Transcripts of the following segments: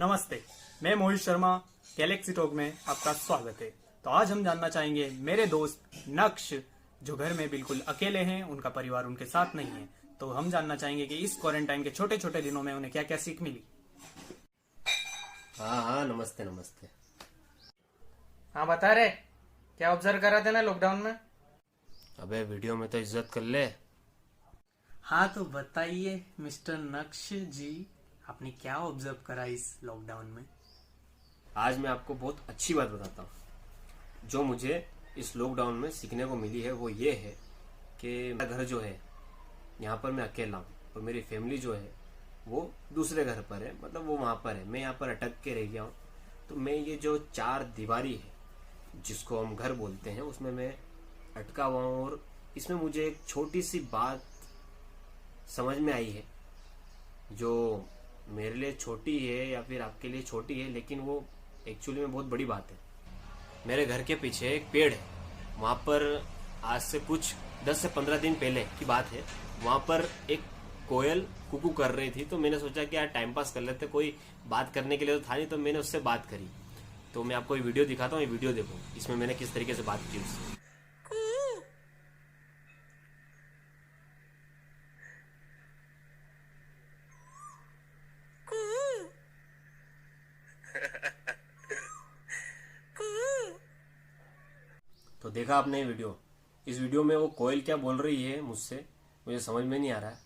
नमस्ते, मैं Mohit Sharma Galaxy talk में आपका स्वागत है। तो आज हम जानना चाहेंगे मेरे दोस्त नक्श जो घर में बिल्कुल अकेले हैं, उनका परिवार उनके साथ नहीं है। तो हम जानना चाहेंगे कि इस क्वारंटाइन के छोटे छोटे दिनों में उन्हें क्या क्या सीख मिली। हाँ, नमस्ते नमस्ते। हाँ बता रहे, क्या ऑब्जर्व कर रहे थे ना लॉकडाउन में? अबे वीडियो में तो इज्जत कर ले। हाँ तो बताइए मिस्टर नक्श जी, आपने क्या ऑब्जर्व करा इस लॉकडाउन में? आज मैं आपको बहुत अच्छी बात बताता हूँ। जो मुझे इस लॉकडाउन में सीखने को मिली है वो ये है कि मेरा घर जो है यहाँ पर मैं अकेला हूँ और मेरी फैमिली जो है वो दूसरे घर पर है, मतलब वो वहाँ पर है, मैं यहाँ पर अटक के रह गया हूँ। तो मैं ये जो चार दीवारी है जिसको हम घर बोलते हैं उसमें मैं अटका हुआ हूँ। और इसमें मुझे एक छोटी सी बात समझ में आई है जो मेरे लिए छोटी है या फिर आपके लिए छोटी है, लेकिन वो एक्चुअली में बहुत बड़ी बात है। मेरे घर के पीछे एक पेड़ है, वहाँ पर आज से कुछ 10 से 15 दिन पहले की बात है, वहाँ पर एक कोयल कुकू कर रही थी। तो मैंने सोचा कि यार टाइम पास कर लेते, कोई बात करने के लिए तो था नहीं, तो मैंने उससे बात करी। तो मैं आपको ये वीडियो दिखाता हूँ, ये वीडियो देखो, इसमें मैंने किस तरीके से बात की उससे। तो देखा आपने ये वीडियो? इस वीडियो में वो कोयल क्या बोल रही है मुझसे मुझे समझ में नहीं आ रहा है,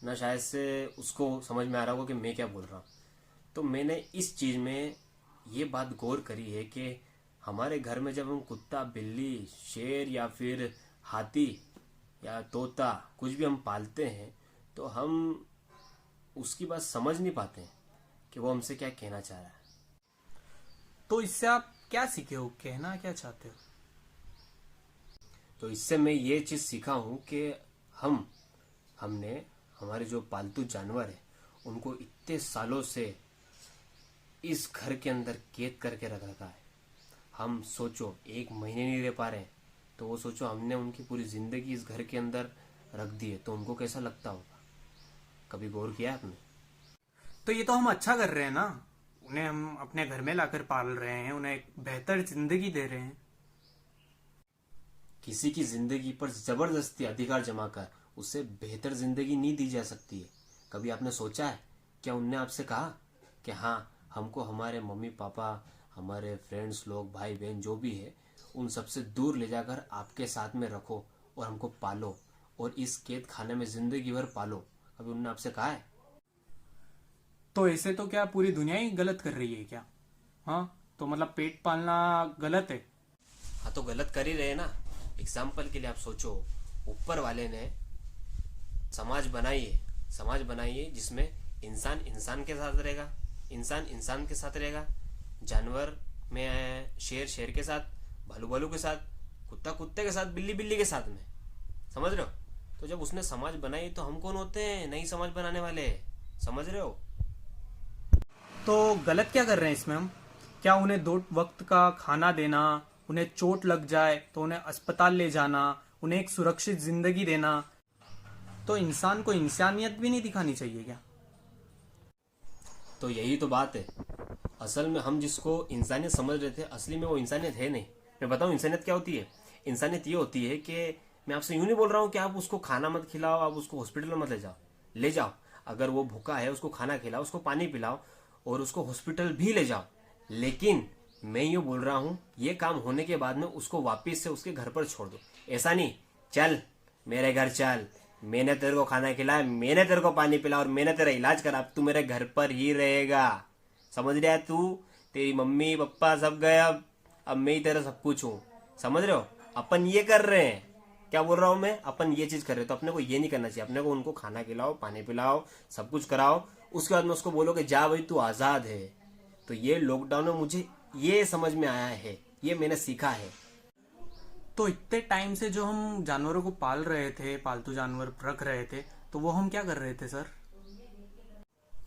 ना शायद से उसको समझ में आ रहा होगा कि मैं क्या बोल रहा हूँ। तो मैंने इस चीज में ये बात गौर करी है कि हमारे घर में जब हम कुत्ता, बिल्ली, शेर या फिर हाथी या तोता कुछ भी हम पालते हैं तो हम उसकी बात समझ नहीं पाते हैं कि वो हमसे क्या कहना चाह रहा है। तो इससे आप क्या सीखे हो, कहना क्या चाहते हो? तो इससे मैं ये चीज सीखा हूं कि हमने हमारे जो पालतू जानवर है उनको इतने सालों से इस घर के अंदर कैद करके रख रखा है। हम सोचो 1 महीने नहीं रह पा रहे हैं, तो वो सोचो हमने उनकी पूरी जिंदगी इस घर के अंदर रख दी है, तो उनको कैसा लगता होगा? कभी गौर किया आपने? तो ये तो हम अच्छा कर रहे हैं ना, उन्हें हम अपने घर में लाकर पाल रहे हैं, उन्हें एक बेहतर जिंदगी दे रहे हैं। किसी की जिंदगी पर जबरदस्ती अधिकार जमा कर उसे बेहतर जिंदगी नहीं दी जा सकती है। कभी आपने सोचा है? क्या उनने आपसे कहा कि हाँ, हमको हमारे मम्मी पापा, हमारे फ्रेंड्स लोग, भाई बहन जो भी है, उन सबसे दूर ले जाकर आपके साथ में रखो और हमको पालो और इस कैद खाने में जिंदगी भर पालो? कभी उनने आपसे कहा है? तो ऐसे तो क्या पूरी दुनिया ही गलत कर रही है क्या? हाँ, तो मतलब पेट पालना गलत है? हाँ, तो गलत कर ही रहे ना। एग्जाम्पल के लिए आप सोचो, ऊपर वाले ने समाज बनाई है जिसमें इंसान इंसान के साथ रहेगा, इंसान इंसान के साथ रहेगा, जानवर में शेर के साथ, भालू के साथ, कुत्ता कुत्ते के साथ, बिल्ली बिल्ली के साथ में। समझ रहे हो? तो जब उसने समाज बनाई तो हम कौन होते हैं? नई समाज बनाने वाले। समझ रहे हो? तो गलत क्या कर रहे हैं इसमें हम? क्या उन्हें 2 वक्त का खाना देना, उन्हें चोट लग जाए तो उन्हें अस्पताल ले जाना, उन्हें एक सुरक्षित जिंदगी देना, तो इंसान को इंसानियत भी नहीं दिखानी चाहिए क्या? तो यही तो बात है। असल में हम जिसको इंसानियत समझ रहे थे, असली में वो इंसानियत है नहीं। मैं बताऊं इंसानियत क्या होती है? इंसानियत ये होती है कि मैं आपसे यूं नहीं बोल रहा हूं कि आप उसको खाना मत खिलाओ, आप उसको हॉस्पिटल मत ले जाओ। अगर वो भूखा है उसको खाना खिलाओ, उसको पानी पिलाओ और उसको हॉस्पिटल भी ले जाओ। लेकिन मैं यूं बोल रहा हूं, ये काम होने के बाद में उसको वापिस से उसके घर पर छोड़ दो। ऐसा नहीं, चल मेरे घर चल, मैंने तेरे को खाना खिलाया, मैंने तेरे को पानी पिला और मैंने तेरा इलाज करा, अब तू मेरे घर पर ही रहेगा। समझ रहा है? तू, तेरी मम्मी पापा सब गए, अब मैं ही तेरा सब कुछ हूँ। समझ रहे हो? अपन ये कर रहे हैं। क्या बोल रहा हूँ मैं? अपन ये चीज कर रहे हैं, तो अपने को ये नहीं करना चाहिए। अपने को उनको खाना खिलाओ, पानी पिलाओ, सब कुछ कराओ, उसके बाद में उसको बोलो कि जा भाई तू आजाद है। तो ये लॉकडाउन में मुझे ये समझ में आया है, ये मैंने सीखा है। तो इतने टाइम से जो हम जानवरों को पाल रहे थे, पालतू जानवर रख रहे थे, तो वो हम क्या कर रहे थे सर?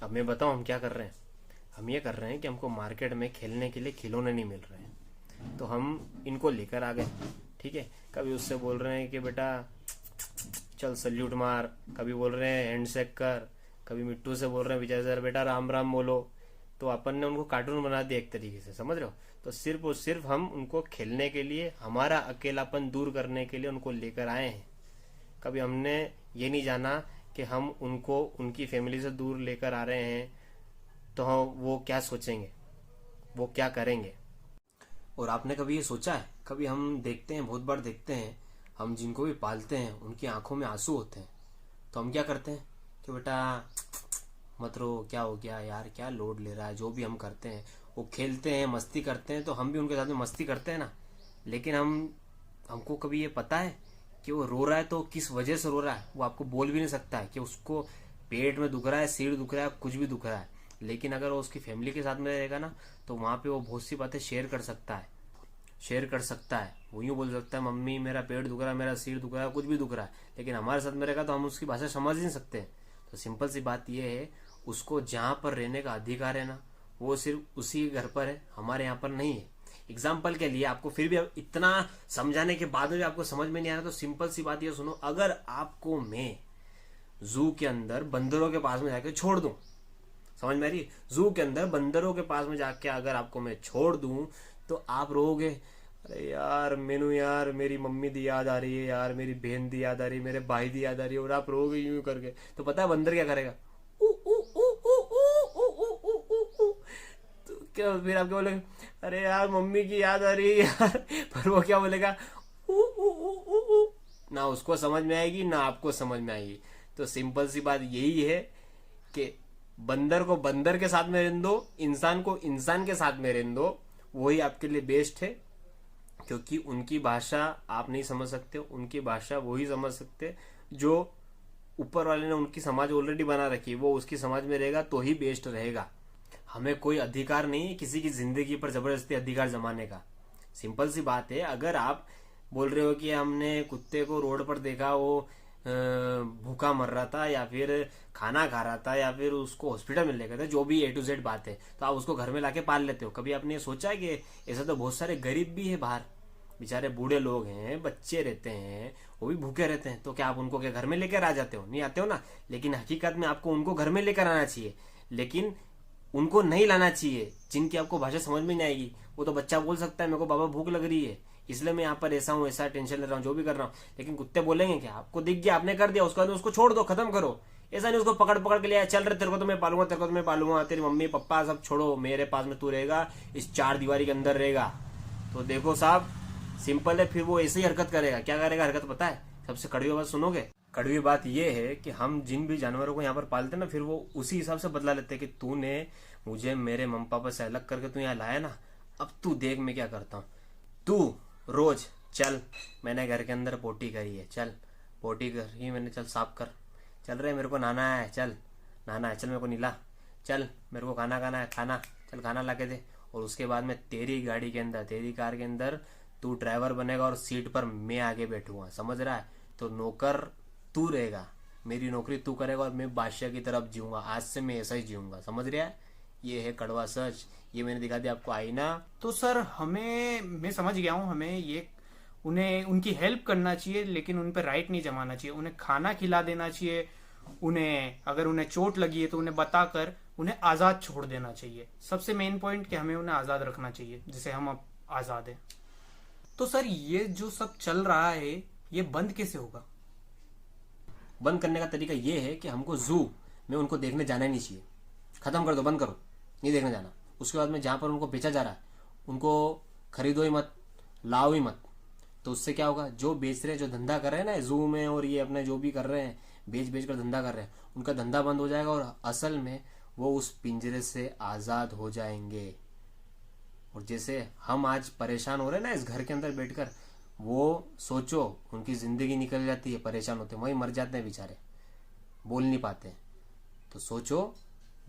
अब मैं बताऊं हम क्या कर रहे हैं? हम ये कर रहे हैं कि हमको मार्केट में खेलने के लिए खिलौने नहीं मिल रहे हैं, तो हम इनको लेकर आ गए। ठीक है, कभी उससे बोल रहे हैं कि बेटा चल सल्यूट मार, कभी बोल रहे हैं हैंडशेक कर, कभी मिट्टू से बोल रहे हैं विजय सर बेटा राम राम बोलो, तो अपन ने उनको कार्टून बना दिया एक तरीके से, समझ रहे हो। तो सिर्फ और सिर्फ हम उनको खेलने के लिए, हमारा अकेलापन दूर करने के लिए उनको लेकर आए हैं। कभी हमने ये नहीं जाना कि हम उनको उनकी फैमिली से दूर लेकर आ रहे हैं तो वो क्या सोचेंगे, वो क्या करेंगे। और आपने कभी ये सोचा है, कभी हम देखते हैं, बहुत बार देखते हैं, हम जिनको भी पालते हैं उनकी आंखों में आंसू होते हैं, तो हम क्या करते हैं कि बेटा मत रो, क्या हो गया यार, क्या लोड ले रहा है। जो भी हम करते हैं, वो खेलते हैं, मस्ती करते हैं, तो हम भी उनके साथ में मस्ती करते हैं ना। लेकिन हमको कभी ये पता है कि वो रो रहा है तो किस वजह से रो रहा है। वो आपको बोल भी नहीं सकता है कि उसको पेट में दुख रहा है, सिर दुख रहा है, कुछ भी दुख रहा है। लेकिन अगर वो उसकी फैमिली के साथ में रहेगा ना, तो वहां पे वो बहुत सी बातें शेयर कर सकता है। वो यूं बोल सकता है, मम्मी मेरा पेट दुख रहा है, मेरा सिर दुख रहा है, कुछ भी दुख रहा है। लेकिन हमारे साथ में रहेगा तो हम उसकी भाषा समझ नहीं सकते। तो सिंपल सी बात यह है, उसको जहां पर रहने का अधिकार है ना, वो सिर्फ उसी घर पर है, हमारे यहाँ पर नहीं है। एग्जाम्पल के लिए आपको फिर भी इतना समझाने के बाद में भी आपको समझ में नहीं आ रहा, तो सिंपल सी बात ये सुनो। अगर आपको मैं जू के अंदर बंदरों के पास में जाके छोड़ दूं, समझ में आ रही, जू के अंदर बंदरों के पास में जाके अगर आपको मैं छोड़ दूं, तो आप रोगे, अरे यार मेनू, यार मेरी मम्मी दी याद आ रही है, यार मेरी बहन दी याद आ रही है, मेरे भाई दी याद आ रही है, और आप रोगे यूं करके। तो पता है बंदर क्या करेगा, ऊ, ऊ, ऊ, ऊ, ऊ, ऊ, ऊ, ऊ, ऊ, ऊ। तो क्या फिर आप क्या बोलेंगे, अरे यार मम्मी की याद आ रही है यार। पर वो क्या बोलेगा, ऊ, ऊ, ऊ, ऊ, ऊ। ना उसको समझ में आएगी ना आपको समझ में आएगी। तो सिंपल सी बात यही है कि बंदर को बंदर के साथ में रहने दो, इंसान को इंसान के साथ में रहने दो, वही आपके लिए बेस्ट है। क्योंकि उनकी भाषा आप नहीं समझ सकते, उनकी भाषा वही समझ सकते जो ऊपर वाले ने उनकी समाज ऑलरेडी बना रखी है। वो उसकी समाज में रहेगा तो ही बेस्ट रहेगा। हमें कोई अधिकार नहीं है किसी की जिंदगी पर जबरदस्ती अधिकार जमाने का। सिंपल सी बात है, अगर आप बोल रहे हो कि हमने कुत्ते को रोड पर देखा, वो भूखा मर रहा था, या फिर खाना खा रहा था, या फिर उसको हॉस्पिटल में लेकर था, जो भी A to Z बात है, तो आप उसको घर में लाके पाल लेते हो। कभी आपने ये सोचा है कि ऐसा तो बहुत सारे गरीब भी है बाहर, बेचारे बूढ़े लोग हैं, बच्चे रहते हैं, वो भी भूखे रहते हैं, तो क्या आप उनको क्या घर में लेकर आ जाते हो? नहीं आते हो ना। लेकिन हकीकत में आपको उनको घर में लेकर आना चाहिए, लेकिन उनको नहीं लाना चाहिए जिनकी आपको भाषा समझ में नहीं आएगी। वो तो बच्चा बोल सकता है मेरे को बाबा भूख लग रही है, इसलिए मैं यहाँ पर ऐसा हूँ, ऐसा टेंशन ले रहा हूँ, जो भी कर रहा हूँ। लेकिन कुत्ते बोलेंगे क्या, आपको दिख गया, आपने कर दिया, उसके बाद उसको छोड़ दो, खत्म करो। ऐसा नहीं उसको पकड़ पकड़ के लिया, चल रहे तेरे को तो मैं पालूंगा, तेरे को तो मैं पालूंगा, तेरी मम्मी पापा सब छोड़ो, मेरे पास में तू रहेगा, इस 4 दीवारी के अंदर रहेगा। तो देखो साहब, सिंपल है, फिर वो ऐसे ही हरकत करेगा। क्या करेगा हरकत पता है? सबसे कड़वी बात सुनोगे। कड़वी बात यह है कि हम जिन भी जानवरों को यहाँ पर पालते हैं ना, फिर वो उसी हिसाब से बदला लेते हैं कि तूने मुझे मेरे मम्मी पापा से अलग करके तू यहाँ लाया ना, अब तू देख मैं क्या करता हूँ। तू रोज चल, मैंने घर के अंदर पोटी करी है, चल पोटी करी मैंने, चल साफ कर, चल रहे मेरे को नहाना है, चल नहाना है, चल मेरे को नीला, चल मेरे को खाना खाना है, खाना, चल खाना ला के दे। और उसके बाद में तेरी गाड़ी के अंदर, तेरी कार के अंदर तू ड्राइवर बनेगा और सीट पर मैं आगे बैठूंगा, समझ रहा है? तो नौकर तू रहेगा, मेरी नौकरी तू करेगा, और मैं बादशाह की तरफ जीऊंगा। आज से मैं ऐसा ही जीऊंगा, समझ रहा है? ये है कड़वा सच, ये मैंने दिखा दिया आपको आईना। तो सर मैं समझ गया हूँ, हमें ये उन्हें उनकी हेल्प करना चाहिए, लेकिन उन पर राइट नहीं जमाना चाहिए। उन्हें खाना खिला देना चाहिए, उन्हें अगर उन्हें चोट लगी है तो उन्हें बताकर उन्हें आजाद छोड़ देना चाहिए। सबसे मेन पॉइंट कि हमें उन्हें आजाद रखना चाहिए, जिसे हम अब आजाद हैं। तो सर ये जो सब चल रहा है, ये बंद कैसे होगा? बंद करने का तरीका ये है कि हमको जू में उनको देखने जाना ही नहीं चाहिए। खत्म कर दो, बंद करो, नहीं देखने जाना। उसके बाद में जहां पर उनको बेचा जा रहा है, उनको खरीदो ही मत, लाओ ही मत। तो उससे क्या होगा, जो बेच रहे हैं, जो धंधा कर रहे हैं ना जू में, और ये अपने जो भी कर रहे हैं, बेच बेच कर धंधा कर रहे हैं, उनका धंधा बंद हो जाएगा, और असल में वो उस पिंजरे से आजाद हो जाएंगे। और जैसे हम आज परेशान हो रहे हैं ना इस घर के अंदर बैठकर, वो सोचो उनकी जिंदगी निकल जाती है, परेशान होते हैं, वही मर जाते हैं बेचारे, बोल नहीं पाते। तो सोचो,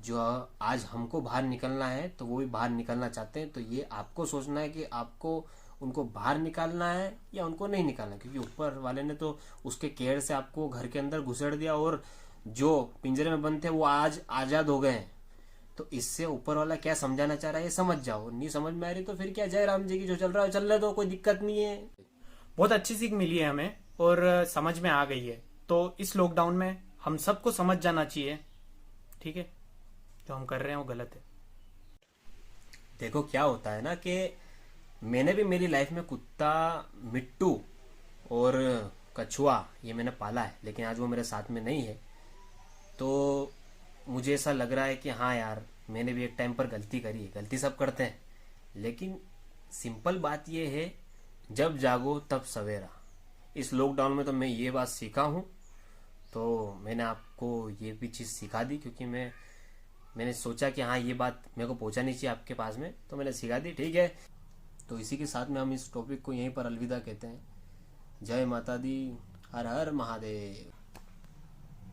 जो आज हमको बाहर निकलना है तो वो भी बाहर निकलना चाहते हैं। तो ये आपको सोचना है कि आपको उनको बाहर निकालना है या उनको नहीं निकालना, क्योंकि ऊपर वाले ने तो उसके केयर से आपको घर के अंदर घुसेड़ दिया, और जो पिंजरे में बंद थे वो आज आजाद हो गए हैं। तो इससे ऊपर वाला क्या समझाना चाह रहा है ये समझ जाओ। नहीं समझ में आ रही तो फिर क्या, जय राम जी की, जो चल रहा है चल रहा, तो कोई दिक्कत नहीं है। बहुत अच्छी सीख मिली है हमें, और समझ में आ गई है। तो इस लॉकडाउन में हम सबको समझ जाना चाहिए, ठीक है, जो हम कर रहे हैं वो गलत है। देखो क्या होता है ना कि मैंने भी मेरी लाइफ में कुत्ता, मिट्टू और कछुआ ये मैंने पाला है, लेकिन आज वो मेरे साथ में नहीं है। तो मुझे ऐसा लग रहा है कि हाँ यार, मैंने भी एक टाइम पर गलती करी है। गलती सब करते हैं, लेकिन सिंपल बात ये है, जब जागो तब सवेरा। इस लॉकडाउन में तो मैं ये बात सीखा हूँ। तो मैंने आपको ये भी चीज़ सिखा दी, क्योंकि मैंने सोचा कि हाँ, ये बात मेरे को पहुंचानी चाहिए आपके पास में, तो मैंने सिखा दी। ठीक है, तो इसी के साथ में हम इस टॉपिक को यहीं पर अलविदा कहते हैं। जय माता दी, हर हर महादेव।